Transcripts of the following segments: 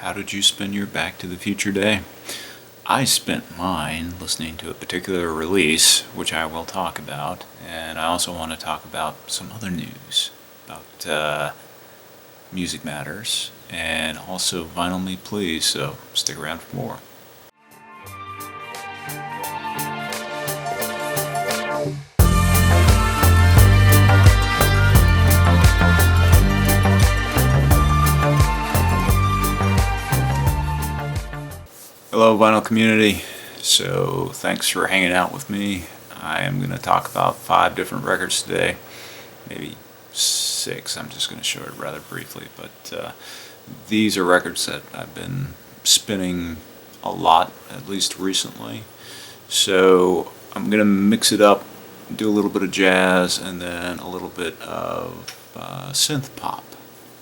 How did you spend your Back to the Future day? I spent mine listening to a particular release, which I will talk about, and I also want to talk about some other news about Music Matters, and also Vinyl Me Please, so stick around for more. Hello vinyl community, so thanks for hanging out with me. I am going to talk about 5 different records today, maybe 6, I'm just going to show it rather briefly, but these are records that I've been spinning a lot, at least recently. So I'm going to mix it up, do a little bit of jazz, and then a little bit of synth pop.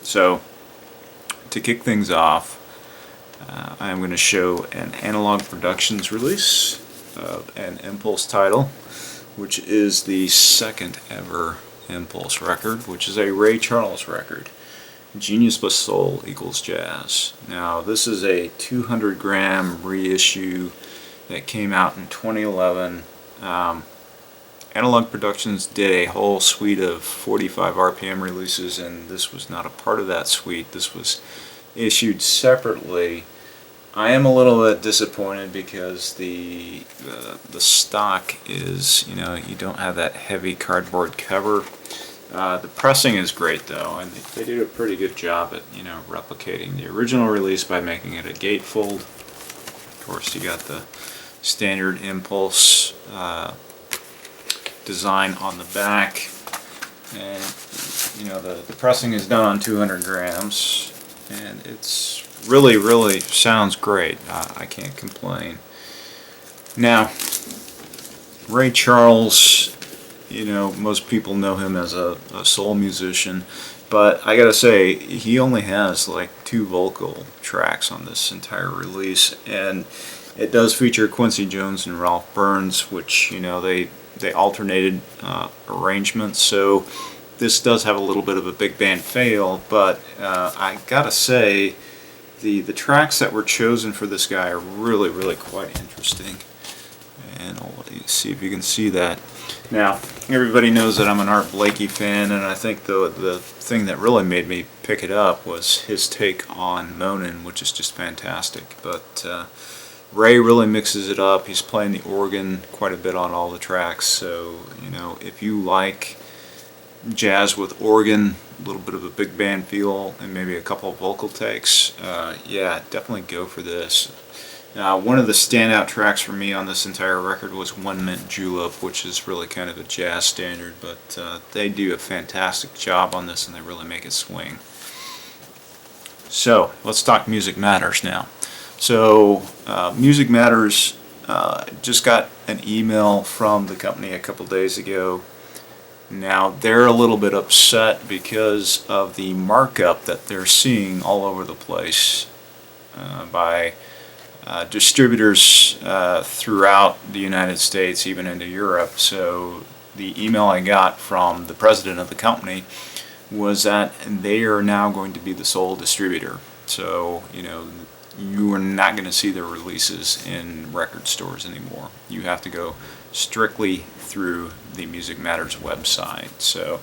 So to kick things off, I am going to show an Analogue Productions release of an Impulse title, which is the second ever Impulse record, which is a Ray Charles record. Genius plus Soul equals Jazz. Now this is a 200 gram reissue that came out in 2011. Analogue Productions did a whole suite of 45 RPM releases, and this was not a part of that suite. This was issued separately. I am a little bit disappointed because the stock is, you don't have that heavy cardboard cover. The pressing is great though, and they did a pretty good job at replicating the original release by making it a gatefold. Of course, you got the standard Impulse design on the back, and the pressing is done on 200 grams, and it's really sounds great. I can't complain. Now, Ray Charles, most people know him as a soul musician, but I gotta say, he only has like 2 vocal tracks on this entire release, and it does feature Quincy Jones and Ralph Burns, which they alternated arrangements, so this does have a little bit of a big band feel, but I gotta say, the tracks that were chosen for this guy are really quite interesting, and I'll let you see if you can see that. Now, everybody knows that I'm an Art Blakey fan, and I think the thing that really made me pick it up was his take on Moanin, which is just fantastic. But Ray really mixes it up. He's playing the organ quite a bit on all the tracks, so if you like jazz with organ, a little bit of a big band feel, and maybe a couple of vocal takes, yeah, definitely go for this. One of the standout tracks for me on this entire record was One Mint Julep, which is really kind of a jazz standard, but they do a fantastic job on this and they really make it swing. So let's talk Music Matters now. So Music Matters just got an email from the company a couple days ago. Now they're a little bit upset because of the markup that they're seeing all over the place by distributors throughout the United States, even into Europe. So the email I got from the president of the company was that they are now going to be the sole distributor. So you are not going to see their releases in record stores anymore. You have to go strictly through the Music Matters website. So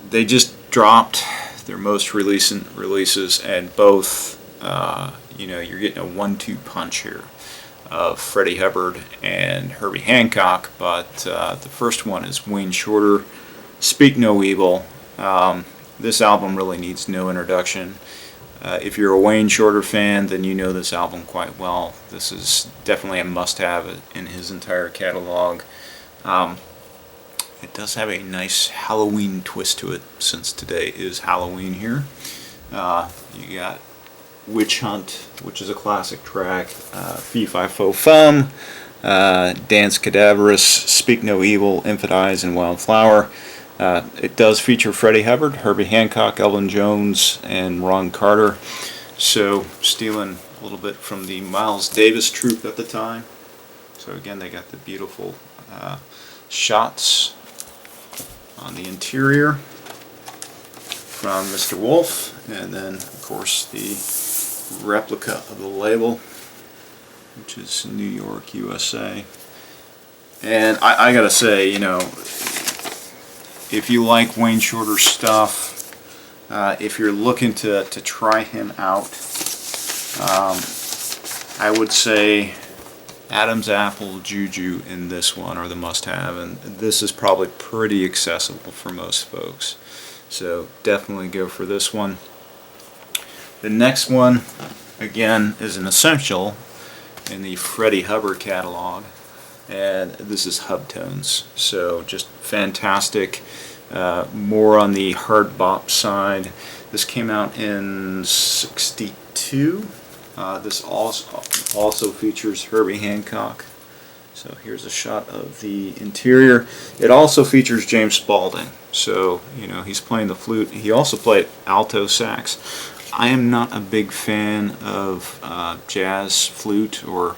they just dropped their most recent releases, and both you're getting a 1-2 punch here of Freddie Hubbard and Herbie Hancock, but the first one is Wayne Shorter, Speak No Evil. This album really needs no introduction. If you're a Wayne Shorter fan, then you know this album quite well. This is definitely a must-have in his entire catalog. It does have a nice Halloween twist to it, since today is Halloween here. You got Witch Hunt, which is a classic track, Fee Fi Fo Fum, Dance Cadaverous, Speak No Evil, Infant Eyes, and Wildflower. It does feature Freddie Hubbard, Herbie Hancock, Elvin Jones, and Ron Carter. So stealing a little bit from the Miles Davis troupe at the time. So again, they got the beautiful shots on the interior from Mr. Wolf, and then of course the replica of the label, which is New York, USA. And I gotta say, you know, if you like Wayne Shorter's stuff, if you're looking to try him out, I would say Adam's Apple, Juju, and this one are the must-have, and this is probably pretty accessible for most folks. So definitely go for this one. The next one, again, is an essential in the Freddie Hubbard catalog, and this is Hubtones. So just fantastic. More on the hard bop side. This came out in '62. This also features Herbie Hancock. So here's a shot of the interior. It also features James Spaulding. So, you know, he's playing the flute. He also played alto sax. I am not a big fan of jazz flute, or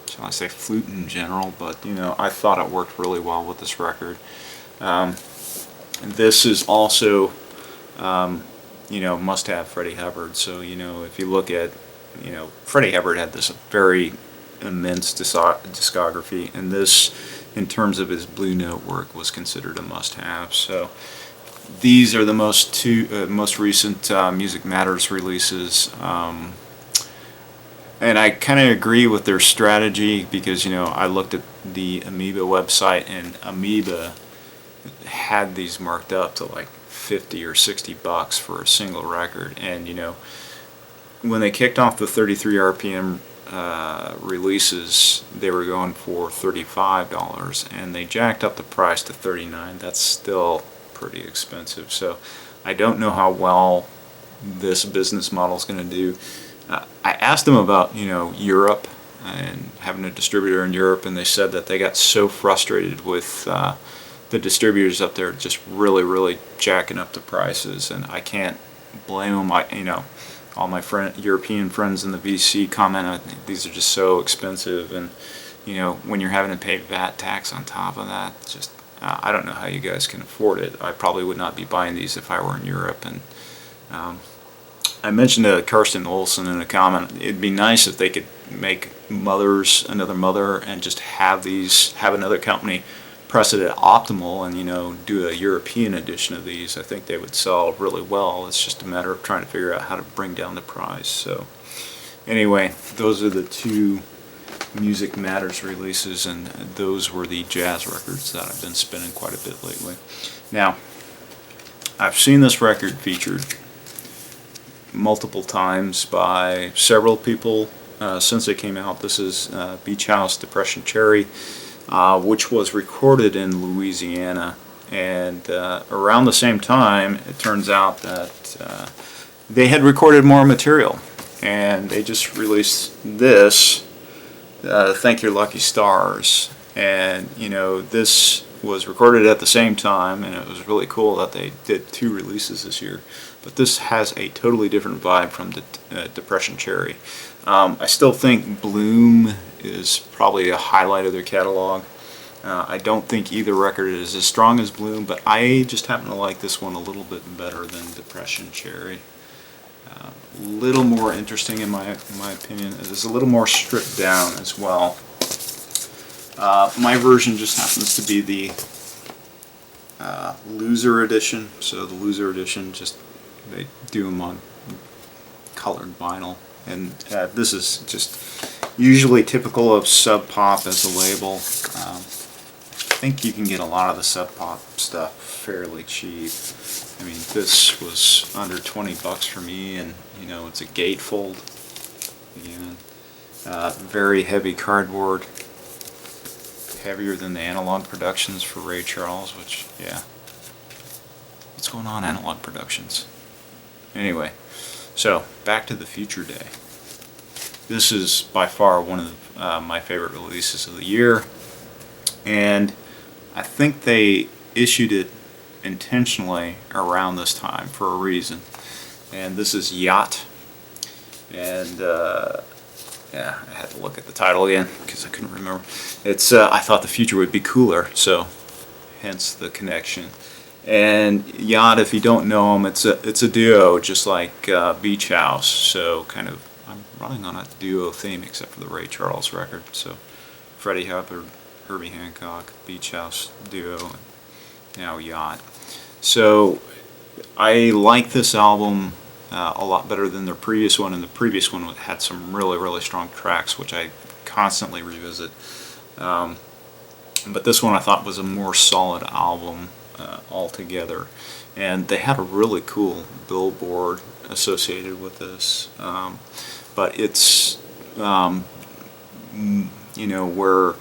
shall I say flute in general, but, you know, I thought it worked really well with this record. This is also, you know, must-have Freddie Hubbard. So, you know, if you look at, you know, Freddie Hubbard had this very immense discography, and this, in terms of his Blue Note work, was considered a must-have. So these are the most recent Music Matters releases, and I kind of agree with their strategy, because, you know, I looked at the Amoeba website, and Amoeba had these marked up to like 50 or 60 bucks for a single record. And, you know, when they kicked off the 33 RPM releases, they were going for $35, and they jacked up the price to $39. That's still pretty expensive. So I don't know how well this business model is going to do. I asked them about, you know, Europe and having a distributor in Europe, and they said that they got so frustrated with the distributors up there just really jacking up the prices, and I can't blame them. You know, all my European friends in the VC comment, these are just so expensive, and, you know, when you're having to pay VAT tax on top of that, just I don't know how you guys can afford it. I probably would not be buying these if I were in Europe. And I mentioned to Karsten Olsen in a comment, it'd be nice if they could make another Mother, and just have another company press it at Optimal, and, you know, do a European edition of these. I think they would sell really well. It's just a matter of trying to figure out how to bring down the price. So anyway, those are the two Music Matters releases, and those were the jazz records that I've been spinning quite a bit lately. Now, I've seen this record featured multiple times by several people since it came out. This is Beach House Depression Cherry, which was recorded in Louisiana, and around the same time, it turns out that they had recorded more material, and they just released this, Thank Your Lucky Stars. And, you know, this was recorded at the same time, and it was really cool that they did two releases this year. But this has a totally different vibe from the Depression Cherry. I still think Bloom is probably a highlight of their catalog. I don't think either record is as strong as Bloom, but I just happen to like this one a little bit better than Depression Cherry. A little more interesting in my opinion. It is a little more stripped down as well. My version just happens to be the Loser edition. So the Loser edition, just they do them on colored vinyl, and this is just usually typical of Sub Pop as a label. I think you can get a lot of the Sub Pop stuff fairly cheap. I mean, this was under 20 bucks for me, and, you know, it's a gatefold. Again, very heavy cardboard, heavier than the Analogue Productions for Ray Charles, which, yeah. What's going on, Analogue Productions? Anyway, so back to the Future Day. This is by far one of my favorite releases of the year, and I think they issued it intentionally around this time for a reason. And this is YACHT, and yeah, I had to look at the title again because I couldn't remember. It's I thought the future would be cooler, so hence the connection. And YACHT, if you don't know them, it's a duo, just like Beach House. So kind of, I'm running on a duo theme, except for the Ray Charles record. So Freddie, Hubbard, Herbie Hancock, Beach House duo, and now YACHT. So I like this album a lot better than their previous one, and the previous one had some really strong tracks, which I constantly revisit. But this one I thought was a more solid album altogether, and they had a really cool billboard associated with this. But it's you know, where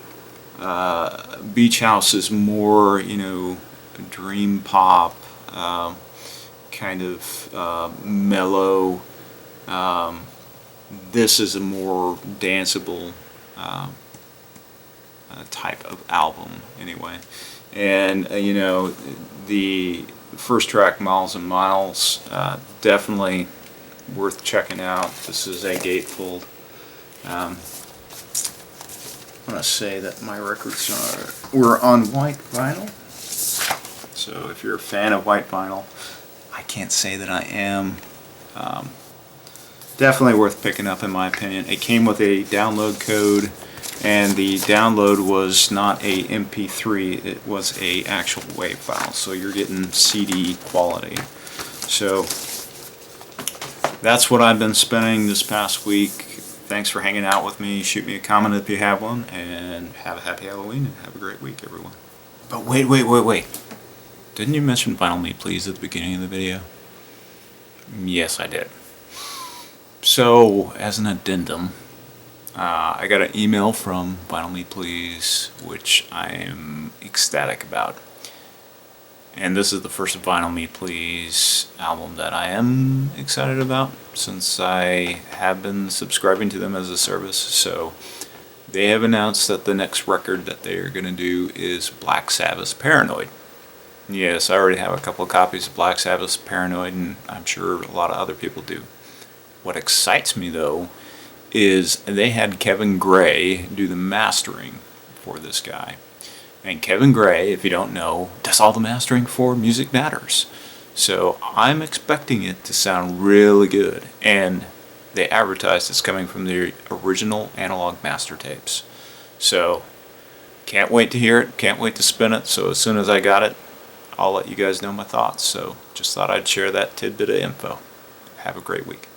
Beach House is more, you know, dream pop, kind of mellow. This is a more danceable type of album anyway. And you know, the first track, Miles and Miles, definitely worth checking out. This is a gatefold. I want to say that my records were on white vinyl. So if you're a fan of white vinyl, I can't say that I am. Definitely worth picking up in my opinion. It came with a download code, and the download was not a MP3, it was a actual WAV file, so you're getting CD quality. So that's what I've been spending this past week. Thanks for hanging out with me. Shoot me a comment if you have one, and have a happy Halloween and have a great week, everyone. But wait. Didn't you mention Vinyl Me Please at the beginning of the video? Yes, I did. So, as an addendum, I got an email from Vinyl Me Please, which I am ecstatic about. And this is the first Vinyl Me Please album that I am excited about, since I have been subscribing to them as a service. So they have announced that the next record that they are going to do is Black Sabbath's Paranoid. Yes, I already have a couple of copies of Black Sabbath's Paranoid, and I'm sure a lot of other people do. What excites me, though, is they had Kevin Gray do the mastering for this guy. And Kevin Gray, if you don't know, does all the mastering for Music Matters. So I'm expecting it to sound really good. And they advertised it's coming from the original Analogue master tapes. So can't wait to hear it, can't wait to spin it. So as soon as I got it, I'll let you guys know my thoughts. So just thought I'd share that tidbit of info. Have a great week.